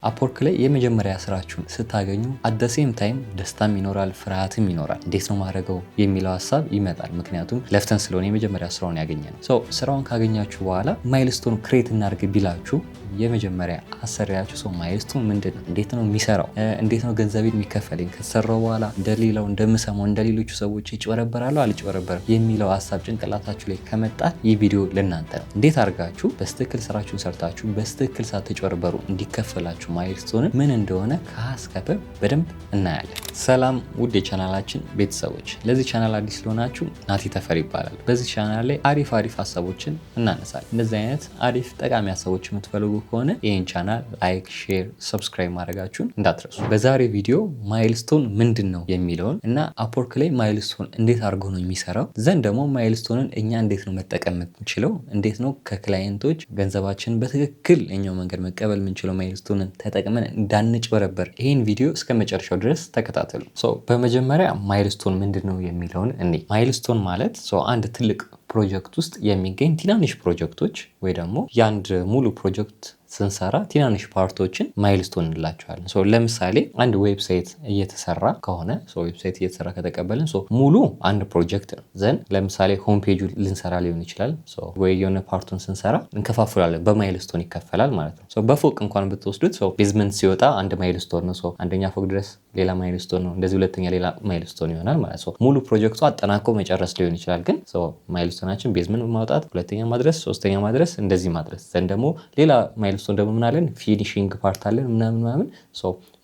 አፕወርክ ላይ የመጀመሪያ ስራችሁን ስታገኙ አት ሴም ታይም ደስታም ይኖራል፣ ፍርሃትም ይኖራል። እንዴት ነው ማድረገው የሚለው ሀሳብ ይመጣል። ምክንያቱም ለፍተን ስለሆነ የመጀመሪያ ስራውን ያገኘ ነው። ስራውን ካገኛችሁ በኋላ ማይልስቶን ክሬት እናድርግ ቢላችሁ የመጀመሪያ አሰሪያችሁ ሰው ማይልስቶን ምንድን ነው፣ እንዴት ነው የሚሰራው፣ እንዴት ነው ገንዘቤን የሚከፈለኝ፣ ከተሰራው በኋላ እንደሌላው እንደምሰማው እንደሌሎቹ ሰዎች ይጭበረበራለሁ አልጭበረበርም የሚለው ሀሳብ ጭንቅላታችሁ ላይ ከመጣ ይህ ቪዲዮ ለእናንተ ነው። እንዴት አድርጋችሁ በስትክክል ስራችሁን ሰርታችሁ በስትክክል ሳትጭበረበሩ እንዲከፈላችሁ ማይልስቶንን ምን እንደሆነ ከሀስከፈ በደንብ እናያለን። ሰላም ውድ የቻናላችን ቤተሰቦች፣ ለዚህ ቻናል አዲስ ስለሆናችሁ ናቲ ተፈሪ ይባላል። በዚህ ቻናል ላይ አሪፍ ሀሳቦችን እናነሳለን። እንደዚህ አይነት አሪፍ ጠቃሚ ሀሳቦች የምትፈልጉ ከሆነ ይህን ቻናል ላይክ፣ ሼር፣ ሰብስክራይብ ማድረጋችሁን እንዳትረሱ። በዛሬ ቪዲዮ ማይልስቶን ምንድን ነው የሚለውን እና አፕወርክ ላይ ማይልስቶን እንዴት አድርጎ ነው የሚሰራው ዘንድ ደግሞ ማይልስቶንን እኛ እንዴት ነው መጠቀም የምንችለው፣ እንዴት ነው ከክላይንቶች ገንዘባችንን በትክክል እኛው መንገድ መቀበል የምንችለው ማይልስቶንን ተጠቅመን እንዳንጭበረበር ይህን ቪዲዮ እስከ መጨረሻው ድረስ ተከታተሉ። በመጀመሪያ ማይልስቶን ምንድን ነው የሚለውን ማይልስቶን ማለት አንድ ትልቅ ፕሮጀክት ውስጥ የሚገኝ ትናንሽ ፕሮጀክቶች ወይ ደግሞ የአንድ ሙሉ ፕሮጀክት ስንሰራ ትናንሽ ፓርቶችን ማይልስቶን እንላቸዋለን። ለምሳሌ አንድ ዌብሳይት እየተሰራ ከሆነ ዌብሳይት እየተሰራ ከተቀበልን ሙሉ አንድ ፕሮጀክት ነው። ዘንድ ለምሳሌ ሆም ፔጁ ልንሰራ ሊሆን ይችላል። ወይ የሆነ ፓርቱን ስንሰራ እንከፋፍላለን፣ በማይልስቶን ይከፈላል ማለት ነው። በፎቅ እንኳን ብትወስዱት ቤዝመንት ሲወጣ አንድ ማይልስቶን ነው። አንደኛ ፎቅ ድረስ ሌላ ማይልስቶን ነው፣ እንደዚህ ሁለተኛ ሌላ ማይልስቶን ይሆናል ማለት ነው። ሙሉ ፕሮጀክቱ አጠናቆ መጨረስ ሊሆን ይችላል። ግን ማይልስቶናችን ቤዝመንት ማውጣት፣ ሁለተኛ ማድረስ፣ ሶስተኛ ማድረስ፣ እንደዚህ ማድረስ። ዘንድ ደግሞ ሌላ ማይልስቶን ደግሞ ምን አለን፣ ፊኒሺንግ ፓርት አለን ምናምን።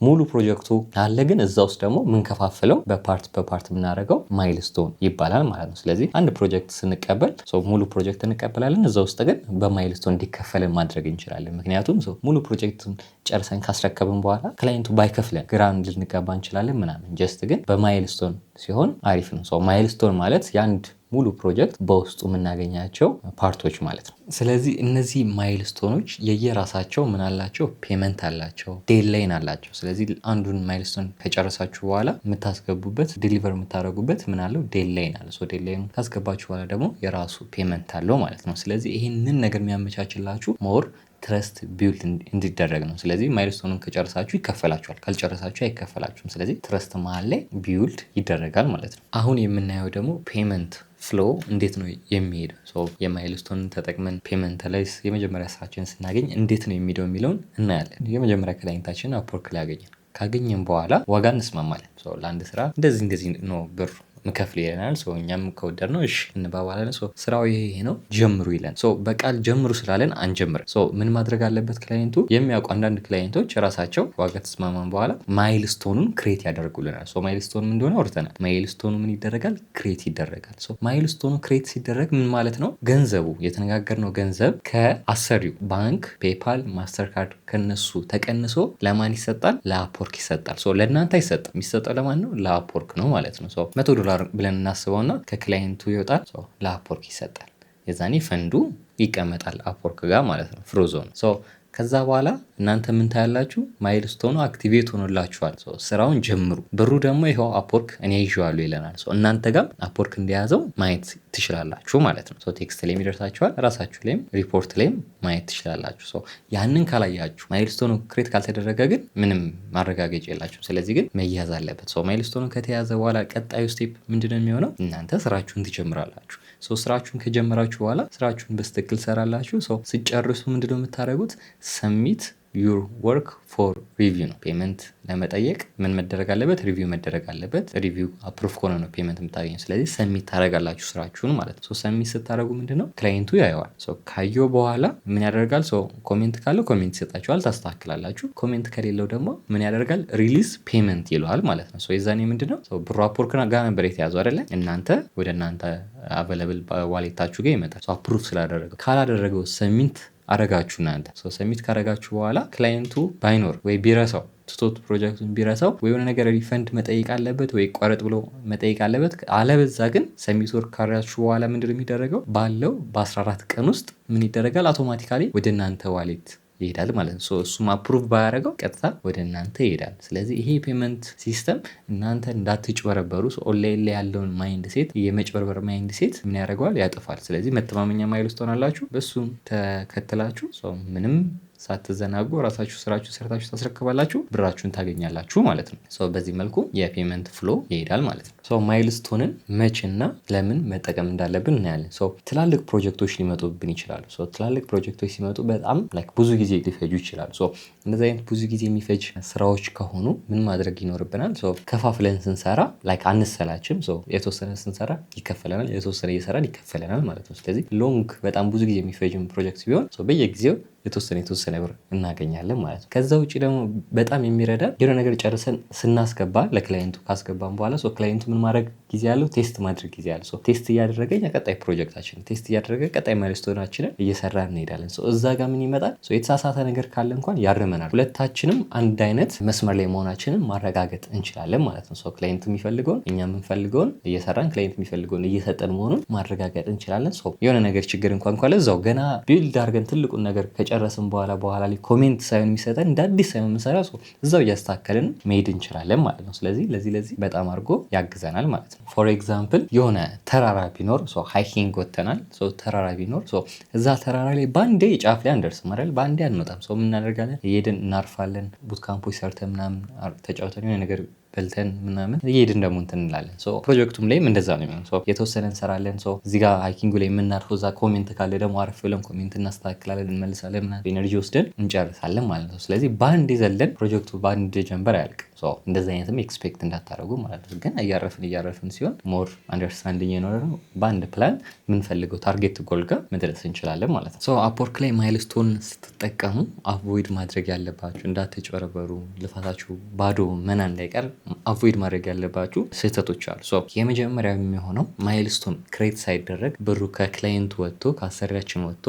ሙሉ ፕሮጀክቱ አለ፣ ግን እዛ ውስጥ ደግሞ ምንከፋፍለው በፓርት የምናደርገው ማይልስቶን ይባላል ማለት ነው። ስለዚህ አንድ ፕሮጀክት ስንቀበል ሙሉ ፕሮጀክት እንቀበላለን፣ እዛ ውስጥ ግን በማይልስቶን እንዲከፈልን ማድረግ እንችላለን። ምክንያቱም ሙሉ ፕሮጀክቱን ጨርሰን ካስረከብን በኋላ ክላይንቱ ባይከፍለን ግራ ልንጋባ እንችላለን ምናምን። ጀስት ግን በማይልስቶን ሲሆን አሪፍ ነው። ማይልስቶን ማለት የአንድ ሙሉ ፕሮጀክት በውስጡ የምናገኛቸው ፓርቶች ማለት ነው። ስለዚህ እነዚህ ማይልስቶኖች የየራሳቸው ምን አላቸው፣ ፔመንት አላቸው፣ ዴድላይን አላቸው። ስለዚህ አንዱን ማይልስቶን ከጨረሳችሁ በኋላ የምታስገቡበት ዲሊቨር የምታደርጉበት ምን አለው፣ ዴድላይን አለ። ዴድላይን ካስገባችሁ በኋላ ደግሞ የራሱ ፔመንት አለው ማለት ነው። ስለዚህ ይህንን ነገር የሚያመቻችላችሁ ሞር ትረስት ቢውልድ እንዲደረግ ነው። ስለዚህ ማይልስቶኑን ከጨረሳችሁ ይከፈላችኋል፣ ካልጨረሳችሁ አይከፈላችሁም። ስለዚህ ትረስት መሀል ላይ ቢውልድ ይደረጋል ማለት ነው። አሁን የምናየው ደግሞ ፔመንት ፍሎ እንዴት ነው የሚሄደው። የማይልስቶንን ተጠቅመን ፔመንት ላይ የመጀመሪያ ስራችን ስናገኝ እንዴት ነው የሚሄደው የሚለውን እናያለን። የመጀመሪያ ክላይንታችን አፕወርክ ላይ ካገኘን በኋላ ዋጋ እንስማማለን። ለአንድ ስራ እንደዚህ ነው ብር ምከፍል ይለናል። እኛም ከወደድ ነው እሺ እንባባለን። ስራው ይሄ ነው ጀምሩ ይለን። በቃል ጀምሩ ስላለን አንጀምር። ምን ማድረግ አለበት ክላይንቱ? የሚያውቁ አንዳንድ ክላይንቶች ራሳቸው ዋጋ ተስማማን በኋላ ማይልስቶኑን ክሬት ያደርጉልናል። ማይልስቶኑ እንደሆነ አውርተናል። ማይልስቶኑ ምን ይደረጋል? ክሬት ይደረጋል። ማይልስቶኑ ክሬት ሲደረግ ምን ማለት ነው? ገንዘቡ የተነጋገርነው ገንዘብ ከአሰሪው ባንክ፣ ፔፓል፣ ማስተርካርድ ከነሱ ተቀንሶ ለማን ይሰጣል? ለአፕወርክ ይሰጣል። ለእናንተ አይሰጥም። የሚሰጠው ለማን ነው? ለአፕወርክ ነው ማለት ነው። $100 ብለን እናስበውና ከክላይንቱ ይወጣል፣ ለአፕወርክ ይሰጣል። የዛኔ ፈንዱ ይቀመጣል አፕወርክ ጋር ማለት ነው፣ ፍሮዞን። ከዛ በኋላ እናንተ ምን ታያላችሁ? ማይልስቶኑ አክቲቬት ሆኖላችኋል። ስራውን ጀምሩ። ብሩ ደግሞ ይኸው አፕወርክ እኔ ይዤዋለሁ ይለናል። እናንተ ጋር አፕወርክ እንደያዘው ማየት ትችላላችሁ ማለት ነው። ቴክስት ላይ የሚደርሳችኋል፣ ራሳችሁ ላይም ሪፖርት ላይም ማየት ትችላላችሁ። ያንን ካላያችሁ ማይልስቶኑ ክሬት ካልተደረገ ግን ምንም ማረጋገጫ የላችሁም። ስለዚህ ግን መያዝ አለበት። ማይልስቶኑ ከተያዘ በኋላ ቀጣዩ ስቴፕ ምንድነው የሚሆነው? እናንተ ስራችሁን ትጀምራላችሁ። ስራችሁን ከጀመራችሁ በኋላ ስራችሁን በስትክክል ሰራላችሁ። ስጨርሱ ምንድነው የምታደርጉት? ሰሚት ዩር ወርክ ፎር ሪቪው ነው። ፔመንት ለመጠየቅ ምን መደረግ አለበት? ሪቪው መደረግ አለበት። ሪቪው አፕሩቭ ከሆነ ነው ፔመንት የምታገኙ። ስለዚህ ሰሚት ታደርጋላችሁ ስራችሁን ማለት ነው። ሰሚት ስታደርጉ ምንድነው ክላይንቱ ያየዋል። ካየው በኋላ ምን ያደርጋል? ኮሜንት ካለው ኮሜንት ይሰጣችኋል፣ ታስተካክላላችሁ። ኮሜንት ከሌለው ደግሞ ምን ያደርጋል? ሪሊዝ ፔመንት ይለዋል ማለት ነው። የዛኔ ምንድነው ብሩ አፕወርክ ጋር ነበር የተያዘው አይደለ? ወደ እናንተ አቬለብል ዋሌታችሁ ጋር ይመጣል። አፕሩቭ ስላደረገው። ካላደረገው ሰሚት አረጋችሁ እናንተ ሰሚት ካረጋችሁ በኋላ ክላይንቱ ባይኖር ወይ ቢረሳው ትቶት ፕሮጀክቱን ቢረሳው ወይ የሆነ ነገር ሪፈንድ መጠየቅ አለበት ወይ ቆረጥ ብሎ መጠየቅ አለበት። አለበዛ ግን ሰሚት ወርክ ካረጋችሁ በኋላ ምንድነው የሚደረገው? ባለው በ14 ቀን ውስጥ ምን ይደረጋል? አውቶማቲካሊ ወደ እናንተ ዋሌት ይሄዳል ማለት ነው። እሱም አፕሩቭ ባያደረገው ቀጥታ ወደ እናንተ ይሄዳል። ስለዚህ ይሄ ፔመንት ሲስተም እናንተ እንዳትጭበረበሩ ኦንላይን ላይ ያለውን ማይንድ ሴት፣ የመጭበርበር ማይንድ ሴት ምን ያደርገዋል? ያጠፋል። ስለዚህ መተማመኛ ማይልስቶን አላችሁ፣ በሱም ተከትላችሁ ምንም ሳትዘናጉ ራሳችሁ ስራችሁ ሰርታችሁ ታስረክባላችሁ፣ ብራችሁን ታገኛላችሁ ማለት ነው። በዚህ መልኩ የፔመንት ፍሎ ይሄዳል ማለት ነው። ማይልስቶንን መቼና ለምን መጠቀም እንዳለብን እናያለን። ትላልቅ ፕሮጀክቶች ሊመጡብን ይችላሉ። ትላልቅ ፕሮጀክቶች ሲመጡ በጣም ብዙ ጊዜ ሊፈጁ ይችላሉ። እንደዚህ አይነት ብዙ ጊዜ የሚፈጅ ስራዎች ከሆኑ ምን ማድረግ ይኖርብናል? ከፋፍለን ስንሰራ አንሰላችም። የተወሰነ ስንሰራ ይከፈለናል፣ የተወሰነ እየሰራን ይከፈለናል ማለት ነው። ስለዚህ ሎንግ በጣም ብዙ ጊዜ የሚፈጅም ፕሮጀክት ቢሆን በየጊዜው የተወሰነ ብር እናገኛለን ማለት ነው። ከዛ ውጭ ደግሞ በጣም የሚረዳ የሆነ ነገር ጨርሰን ስናስገባ ለክላይንቱ ካስገባን በኋላ ክላይንቱ ምን ማድረግ ጊዜ ያለው ቴስት ማድረግ ጊዜ ያለው ቴስት እያደረገ ቀጣይ ፕሮጀክታችን ቴስት እያደረገ ቀጣይ ማይልስቶናችንን እየሰራ እንሄዳለን። እዛ ጋር ምን ይመጣል? የተሳሳተ ነገር ካለ እንኳን ያርመናል። ሁለታችንም አንድ አይነት መስመር ላይ መሆናችንን ማረጋገጥ እንችላለን ማለት ነው። ክላይንቱ የሚፈልገውን እኛ የምንፈልገውን እየሰራን ክላይንት የሚፈልገውን እየሰጠን መሆኑን ማረጋገጥ እንችላለን። የሆነ ነገር ችግር እንኳን ካለ እዛው ገና ቢልድ አድርገን ትልቁን ነገር ከጨረስን በኋላ ላይ ኮሜንት ሳይሆን የሚሰጠን እንደ አዲስ ሳይሆን የምንሰራ እዛው እያስተካከልን መሄድ እንችላለን ማለት ነው። ስለዚህ ለዚህ በጣም አድርጎ ያግዘናል ማለት ነው። ፎር ኤግዛምፕል የሆነ ተራራ ቢኖር ሃይኪንግ ወተናል። ተራራ ቢኖር እዛ ተራራ ላይ በአንዴ ጫፍ ላይ አንደርስም አይደል? በአንዴ አንመጣም። ምን እናደርጋለን? እየሄድን እናርፋለን። ቡት ካምፖች ሰርተን ምናምን ተጫውተን የሆነ ነገር በልተን ምናምን እየሄድን ደግሞ እንትን እንላለን። ፕሮጀክቱም ላይም እንደዛ ነው የሚሆነው። የተወሰነ እንሰራለን። እዚህ ጋር ሃይኪንጉ ላይ የምናርፈው እዛ ኮሜንት ካለ ደግሞ አረፍ ብለን ኮሜንት እናስተካክላለን፣ እንመልሳለን፣ ምናምን ኤነርጂ ወስደን እንጨርሳለን ማለት ነው። ስለዚህ በአንድ ዘለን ፕሮጀክቱ በአንድ ጀንበር አያልቅም። እንደዚህ አይነትም ኤክስፔክት እንዳታደርጉ ማለት ነው። ግን እያረፍን ሲሆን ሞር አንደርስታንዲንግ የኖረ ነው። በአንድ ፕላን የምንፈልገው ታርጌት ጎል ጋር መድረስ እንችላለን ማለት ነው። አፕወርክ ላይ ማይልስቶን ስትጠቀሙ አቮይድ ማድረግ ያለባችሁ እንዳትጨረበሩ፣ ልፋታችሁ ባዶ መና እንዳይቀር አቮይድ ማድረግ ያለባችሁ ስህተቶች አሉ። የመጀመሪያ የሚሆነው ማይልስቶን ክሬት ሳይደረግ ብሩ ከክላይንቱ ወጥቶ ከአሰሪያችን ወጥቶ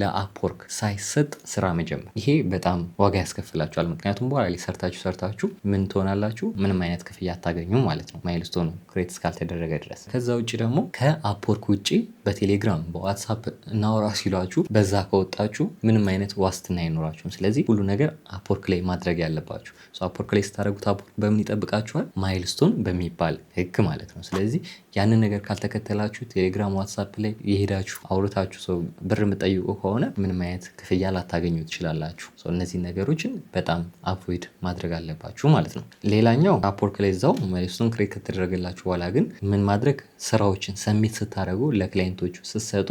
ለአፕወርክ ሳይሰጥ ስራ መጀመር። ይሄ በጣም ዋጋ ያስከፍላችኋል። ምክንያቱም በኋላ ላይ ሰርታችሁ ምን ትሆናላችሁ? ምንም አይነት ክፍያ አታገኙም ማለት ነው፣ ማይልስቶን ክሬት እስካልተደረገ ድረስ። ከዛ ውጭ ደግሞ ከአፕወርክ ውጭ በቴሌግራም በዋትሳፕ እናወራ ሲሏችሁ በዛ ከወጣችሁ ምንም አይነት ዋስትና አይኖራችሁም። ስለዚህ ሁሉ ነገር አፕወርክ ላይ ማድረግ ያለባችሁ። አፕወርክ ላይ ስታደረጉት አፕወርክ በምን ይጠብቃችኋል? ማይልስቶን በሚባል ህግ ማለት ነው። ስለዚህ ያንን ነገር ካልተከተላችሁ ቴሌግራም፣ ዋትሳፕ ላይ የሄዳችሁ አውርታችሁ ብር የምጠይቁ ከሆነ ምንም አይነት ክፍያ ላታገኙ ትችላላችሁ። እነዚህ ነገሮችን በጣም አቮይድ ማድረግ አለባችሁ ማለት ነው። ሌላኛው አፕወርክ ላይ እዛው ማይልስቶን ክሬት ከተደረገላችሁ በኋላ ግን ምን ማድረግ፣ ስራዎችን ሰሚት ስታደረጉ ለክላይንቶቹ ስትሰጡ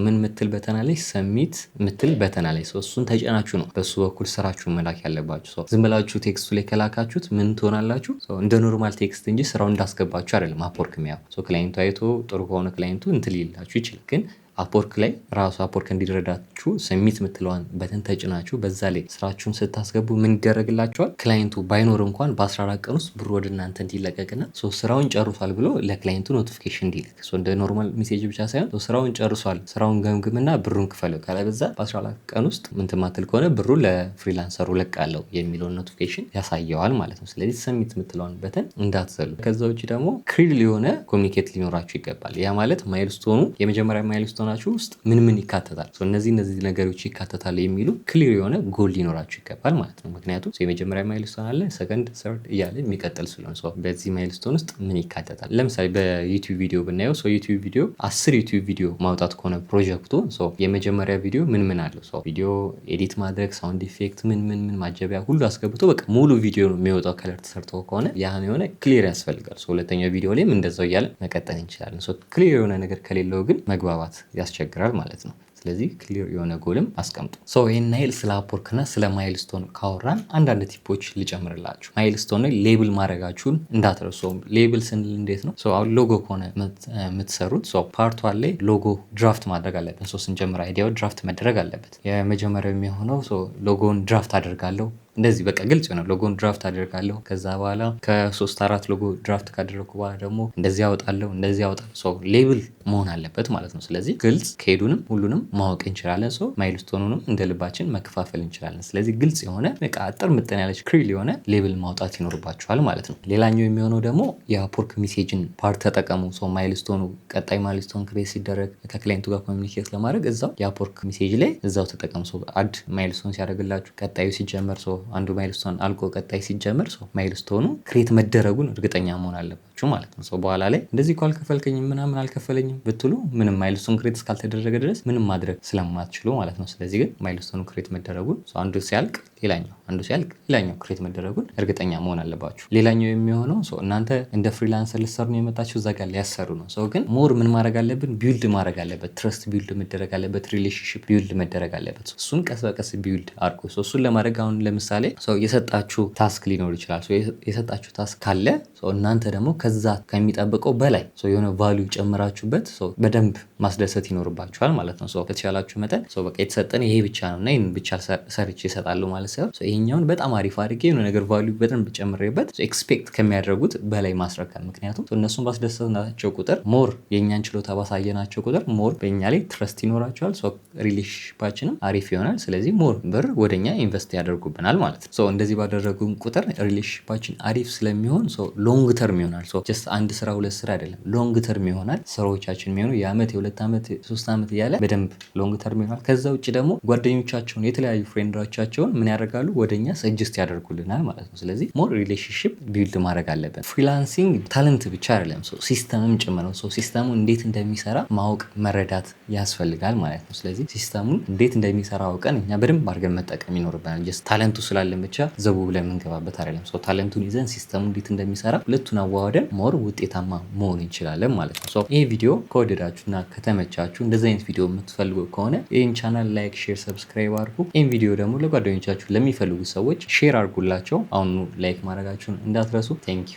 ምን ምትል በተና ላይ ሰሚት ምትል በተና ላይ እሱን ተጨናችሁ ነው በሱ በኩል ስራችሁን መላክ ያለባችሁ። ዝም ብላችሁ ቴክስቱ ላይ ከላካችሁት ምን ትሆናላችሁ? እንደ ኖርማል ቴክስት እንጂ ስራውን እንዳስገባችሁ አይደለም አፕወርክ የሚያው። ክላይንቱ አይቶ ጥሩ ከሆነ ክላይንቱ እንትን ሊላችሁ ይችላል። ግን አፕወርክ ላይ ራሱ አፕወርክ እንዲረዳችሁ ሰሚት የምትለዋን በተን ተጭናችሁ በዛ ላይ ስራችሁን ስታስገቡ ምን ይደረግላችኋል? ክላይንቱ ባይኖር እንኳን በ14 ቀን ውስጥ ብሩ ወደ እናንተ እንዲለቀቅና ስራውን ጨርሷል ብሎ ለክላይንቱ ኖቲፊኬሽን እንዲልክ እንደ ኖርማል ሜሴጅ ብቻ ሳይሆን ስራውን ጨርሷል፣ ስራውን ገምግምና ብሩን ክፈለው ካለበዛ በ14 ቀን ውስጥ ምን ማትል ከሆነ ብሩ ለፍሪላንሰሩ ለቃለው የሚለውን ኖቲፊኬሽን ያሳየዋል ማለት ነው። ስለዚህ ሰሚት የምትለዋን በተን እንዳትዘሉ። ከዛ ውጭ ደግሞ ክሊር የሆነ ኮሚኒኬት ሊኖራችሁ ይገባል። ያ ማለት ማይልስቶኑ የመጀመሪያ ማይልስቶን ውስጥ ምን ይካተታል፣ እነዚህ ነገሮች ይካተታል የሚሉ ክሊር የሆነ ጎል ሊኖራችሁ ይገባል ማለት ነው። ምክንያቱም የመጀመሪያ ማይልስቶን አለ፣ ሰከንድ፣ ሰርድ እያለ የሚቀጥል ስለሆነ በዚህ ማይልስቶን ውስጥ ምን ይካተታል። ለምሳሌ በዩቲዩብ ቪዲዮ ብናየው ዩቲዩብ ቪዲዮ 10 ዩቲዩብ ቪዲዮ ማውጣት ከሆነ ፕሮጀክቱ የመጀመሪያ ቪዲዮ ምን አለው፣ ቪዲዮ ኤዲት ማድረግ፣ ሳውንድ ኢፌክት፣ ምን ማጀቢያ ሁሉ አስገብቶ በቃ ሙሉ ቪዲዮ ነው የሚወጣው ከለር ተሰርቶ ከሆነ ያን የሆነ ክሊር ያስፈልጋል። ሁለተኛው ቪዲዮ ላይም እንደዛው እያለ መቀጠል እንችላለን። ክሊር የሆነ ነገር ከሌለው ግን መግባባት ያስቸግራል ማለት ነው። ስለዚህ ክሊር የሆነ ጎልም አስቀምጡ። ይህን ናይል ስለ አፕወርክና ስለ ማይልስቶን ካወራን አንዳንድ ቲፖች ልጨምርላችሁ። ማይልስቶን ላይ ሌብል ማድረጋችሁን እንዳትረሱ። ሌብል ስንል እንዴት ነው? አሁን ሎጎ ከሆነ የምትሰሩት ፓርት ዋን ላይ ሎጎ ድራፍት ማድረግ አለብን። ስንጀምር አይዲያው ድራፍት መደረግ አለበት። የመጀመሪያው የሚሆነው ሎጎን ድራፍት አደርጋለሁ እንደዚህ በቃ ግልጽ ነው። ሎጎን ድራፍት አደርጋለሁ። ከዛ በኋላ ከ3-4 ሎጎ ድራፍት ካደረኩ በኋላ ደግሞ እንደዚህ ያወጣለሁ። ሌብል መሆን አለበት ማለት ነው። ስለዚህ ግልጽ ከሄዱንም ሁሉንም ማወቅ እንችላለን። ማይልስቶኑንም እንደ ልባችን መከፋፈል እንችላለን። ስለዚህ ግልጽ የሆነ በቃ አጥር ምጥን ያለች ክሪል የሆነ ሌብል ማውጣት ይኖርባችኋል ማለት ነው። ሌላኛው የሚሆነው ደግሞ የአፕወርክ ሜሴጅን ፓርት ተጠቀሙ። ማይልስቶኑ ቀጣይ ማይልስቶን ክሬት ሲደረግ ከክላይንቱ ጋር ኮሚኒኬት ለማድረግ እዛው የአፕወርክ ሜሴጅ ላይ እዛው ተጠቀሙ። አድ ማይልስቶን ሲያደርግላችሁ ቀጣዩ ሲጀመር አንዱ ማይልስቶን አልቆ ቀጣይ ሲጀምር ማይልስቶኑ ክሬት መደረጉን እርግጠኛ መሆን አለባችሁ ማለት ነው። በኋላ ላይ እንደዚህ እኮ አልከፈልከኝም ምናምን አልከፈለኝም ብትሉ ምንም ማይልስቶን ክሬት እስካልተደረገ ድረስ ምንም ማድረግ ስለማትችሉ ማለት ነው። ስለዚህ ግን ማይልስቶኑ ክሬት መደረጉን አንዱ ሲያልቅ ሌላኛው ክሬት መደረጉን እርግጠኛ መሆን አለባችሁ። ሌላኛው የሚሆነው እናንተ እንደ ፍሪላንሰር ልትሰሩ ነው የመጣችሁ እዛ ጋር ሊያሰሩ ነው። ግን ሞር ምን ማድረግ አለብን? ቢውልድ ማድረግ አለበት። ትረስት ቢውልድ መደረግ አለበት። ሪሌሽንሺፕ ቢውልድ መደረግ አለበት። እሱን ቀስ በቀስ ቢውልድ አድርጎ እሱን ለማድረግ አሁን ለምሳሌ የሰጣችሁ ታስክ ሊኖር ይችላል። የሰጣችሁ ታስክ ካለ እናንተ ደግሞ ከዛ ከሚጠብቀው በላይ የሆነ ቫልዩ ጨምራችሁበት በደንብ ማስደሰት ይኖርባችኋል ማለት ነው። ከተቻላችሁ መጠን በቃ የተሰጠን ይሄ ብቻ ነው እና ይህን ብቻ ሰርቼ እሰጣለሁ ማለት ሳይሆን ይሄኛውን በጣም አሪፍ አድርጌ የሆነ ነገር ቫልዩ በደንብ ጨምሬበት ኤክስፔክት ከሚያደርጉት በላይ ማስረከብ። ምክንያቱም እነሱን ባስደሰትናቸው ቁጥር ሞር የእኛን ችሎታ ባሳየናቸው ቁጥር ሞር በእኛ ላይ ትረስት ይኖራቸዋል። ሪሌሽንሺፓችንም አሪፍ ይሆናል። ስለዚህ ሞር ብር ወደኛ ኢንቨስት ያደርጉብናል ማለት ነው። እንደዚህ ባደረጉን ቁጥር ሪሌሽንሺፓችን አሪፍ ስለሚሆን ሎንግ ተርም ይሆናል። ጀስት አንድ ስራ ሁለት ስራ አይደለም፣ ሎንግ ተርም ይሆናል። ስራዎቻችን የሚሆኑ የአመት የሁለት ዓመት 3 ዓመት እያለ በደንብ ሎንግ ተርም ይሆናል። ከዛ ውጭ ደግሞ ጓደኞቻቸውን የተለያዩ ፍሬንዶቻቸውን ምን ያደርጋሉ? ወደኛ ሰጀስት ያደርጉልናል ማለት ነው። ስለዚህ ሞር ሪሌሽንሺፕ ቢልድ ማድረግ አለብን። ፍሪላንሲንግ ታለንት ብቻ አይደለም፣ ሲስተምም ጭምር ነው። ሲስተሙ እንዴት እንደሚሰራ ማወቅ መረዳት ያስፈልጋል ማለት ነው። ስለዚህ ሲስተሙን እንዴት እንደሚሰራ አውቀን እኛ በደንብ አድርገን መጠቀም ይኖርብናል። ጀስት ታለንቱ ስላለን ብቻ ዘቡ ብለን የምንገባበት አይደለም። ታለንቱን ይዘን ሲስተሙ እንዴት እንደሚሰራ ሁለቱን አዋህደን ሞር ውጤታማ መሆን እንችላለን ማለት ነው። ይህ ቪዲዮ ከወደዳችሁና ከተመቻችሁ እንደዚህ አይነት ቪዲዮ የምትፈልጉ ከሆነ ይህን ቻናል ላይክ፣ ሼር፣ ሰብስክራይብ አድርጉ። ይህን ቪዲዮ ደግሞ ለጓደኞቻችሁ ለሚፈልጉ ሰዎች ሼር አድርጉላቸው። አሁኑ ላይክ ማድረጋችሁን እንዳትረሱ። ቴንኪዩ